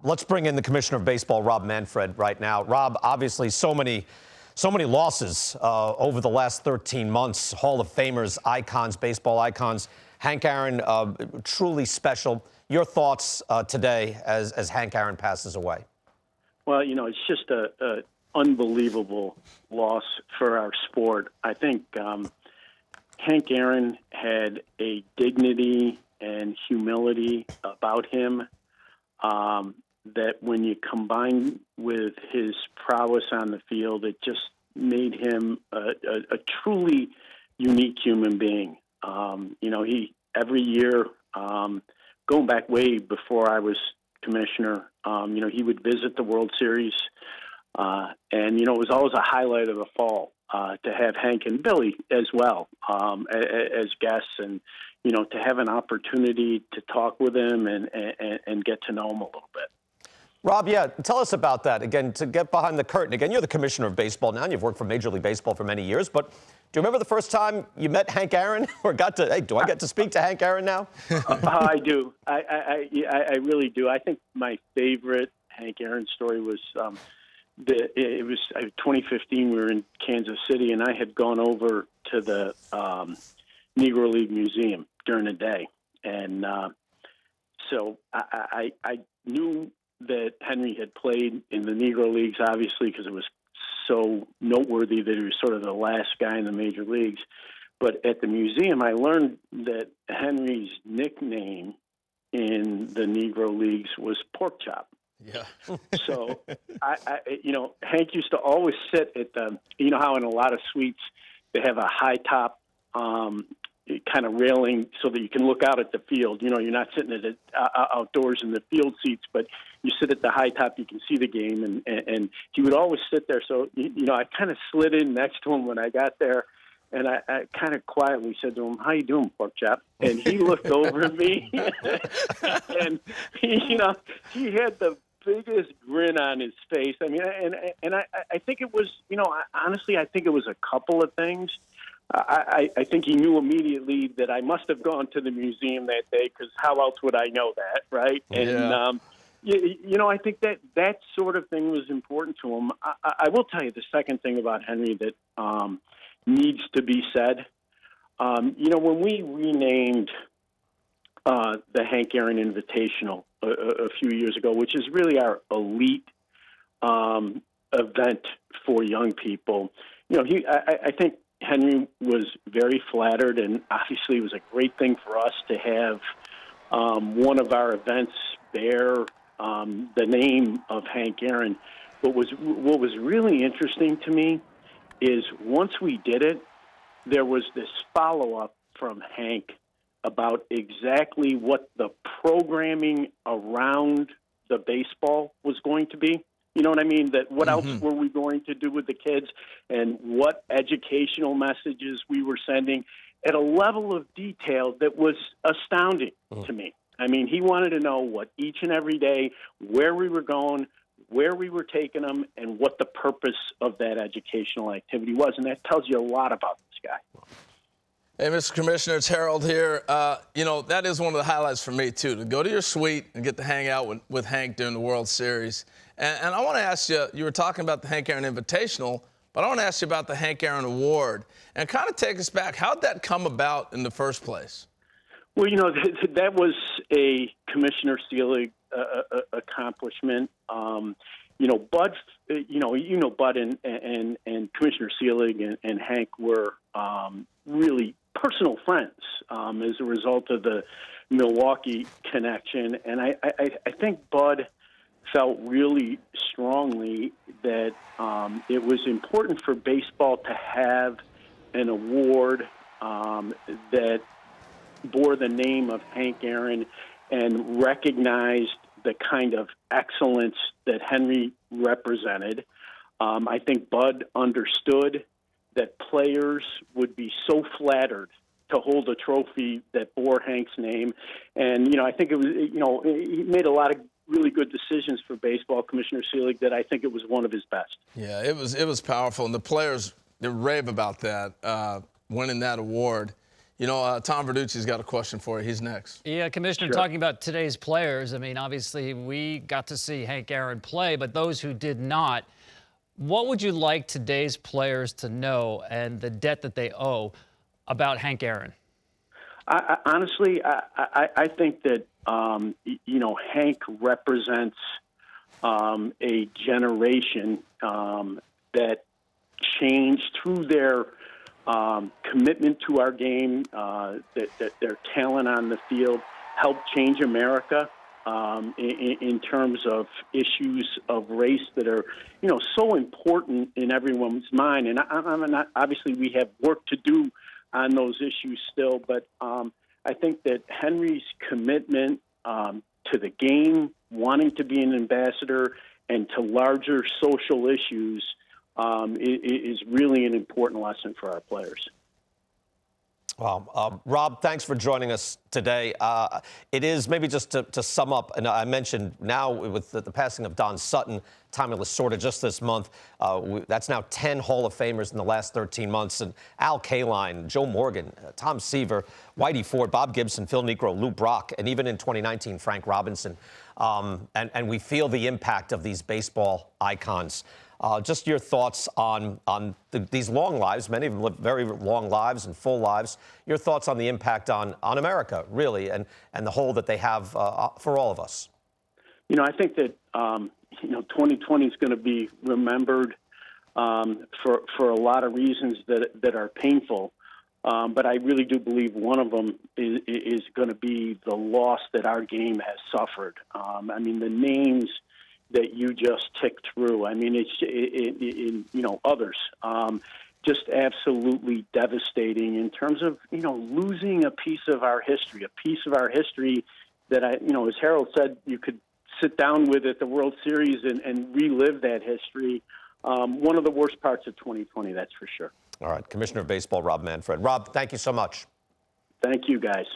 Let's bring in the Commissioner of Baseball, Rob Manfred, right now. Rob, obviously, so many losses over the last 13 months. Hall of Famers, icons, baseball icons. Hank Aaron, truly special. Your thoughts today as Hank Aaron passes away? Well, it's just a unbelievable loss for our sport. I think Hank Aaron had a dignity and humility about him that when you combine with his prowess on the field, it just made him a truly unique human being. He every year, going back way before I was commissioner, he would visit the World Series, and it was always a highlight of the fall to have Hank and Billy as well as guests, and to have an opportunity to talk with him and get to know him a little bit. Rob, yeah, tell us about that. Again, to get behind the curtain. Again, you're the Commissioner of Baseball now, and you've worked for Major League Baseball for many years. But do you remember the first time you met Hank Aaron, or do I get to speak to Hank Aaron now? I do. I really do. I think my favorite Hank Aaron story was it was 2015. We were in Kansas City, and I had gone over to the Negro League Museum during the day, and so I knew that Henry had played in the Negro Leagues, obviously, because it was so noteworthy that he was sort of the last guy in the major leagues. But at the museum, I learned that Henry's nickname in the Negro Leagues was Pork Chop. Yeah. So, Hank used to always sit at the, how in a lot of suites they have a high top kind of railing so that you can look out at the field. You're not sitting at it outdoors in the field seats, but you sit at the high top, you can see the game, and he would always sit there. So, I kind of slid in next to him when I got there, and I kind of quietly said to him, "How you doing, Pork Chop?" And he looked over at me, and he had the biggest grin on his face. I mean, and I think it was, honestly, I think it was a couple of things. I think he knew immediately that I must have gone to the museum that day, because how else would I know that, right? Yeah. And, I think that sort of thing was important to him. I will tell you the second thing about Henry that needs to be said. When we renamed the Hank Aaron Invitational a few years ago, which is really our elite event for young people, I think Henry was very flattered, and obviously it was a great thing for us to have one of our events bear the name of Hank Aaron. What was really interesting to me is once we did it, there was this follow-up from Hank about exactly what the programming around the baseball was going to be. You know what I mean? That what else were we going to do with the kids, and what educational messages we were sending at a level of detail that was astounding to me. I mean, he wanted to know what each and every day, where we were going, where we were taking them, and what the purpose of that educational activity was. And that tells you a lot about this guy. Hey, Mr. Commissioner, it's Harold here. That is one of the highlights for me, too, to go to your suite and get to hang out with Hank during the World Series. And I want to ask you, you were talking about the Hank Aaron Invitational, but I want to ask you about the Hank Aaron Award. And kind of take us back. How'd that come about in the first place? Well, that was a Commissioner Seelig accomplishment. Bud, Bud and Commissioner Seelig and Hank were really personal friends as a result of the Milwaukee connection. And I think Bud felt really strongly that it was important for baseball to have an award that bore the name of Hank Aaron and recognized the kind of excellence that Henry represented. I think Bud understood that players would be so flattered to hold a trophy that bore Hank's name. And, I think it was, he made a lot of really good decisions for baseball, Commissioner Seelig, that I think it was one of his best. Yeah, it was powerful. And the players, they rave about that, winning that award. Tom Verducci's got a question for you. He's next. Yeah, Commissioner, talking about today's players, I mean, obviously we got to see Hank Aaron play, but those who did not, what would you like today's players to know and the debt that they owe about Hank Aaron? Honestly, I think that, Hank represents a generation that changed through their commitment to our game, that their talent on the field helped change America in terms of issues of race that are, so important in everyone's mind. And obviously we have work to do on those issues still, but I think that Henry's commitment to the game, wanting to be an ambassador, and to larger social issues is really an important lesson for our players. Well, Rob, thanks for joining us today. It is, maybe just to sum up, and I mentioned now with the passing of Don Sutton, Tommy Lasorda just this month, that's now 10 Hall of Famers in the last 13 months, and Al Kaline, Joe Morgan, Tom Seaver, Whitey Ford, Bob Gibson, Phil Niekro, Lou Brock, and even in 2019, Frank Robinson. And we feel the impact of these baseball icons. Just your thoughts on these long lives. Many of them live very long lives and full lives. Your thoughts on the impact on America, really, and the whole that they have for all of us. I think that 2020 is going to be remembered for a lot of reasons that are painful. But I really do believe one of them is going to be the loss that our game has suffered. I mean, the names that you just ticked through. I mean, it's others. Just absolutely devastating in terms of losing a piece of our history, that as Harold said, you could sit down with at the World Series and relive that history. One of the worst parts of 2020, that's for sure. All right, Commissioner of Baseball Rob Manfred. Rob, thank you so much. Thank you, guys.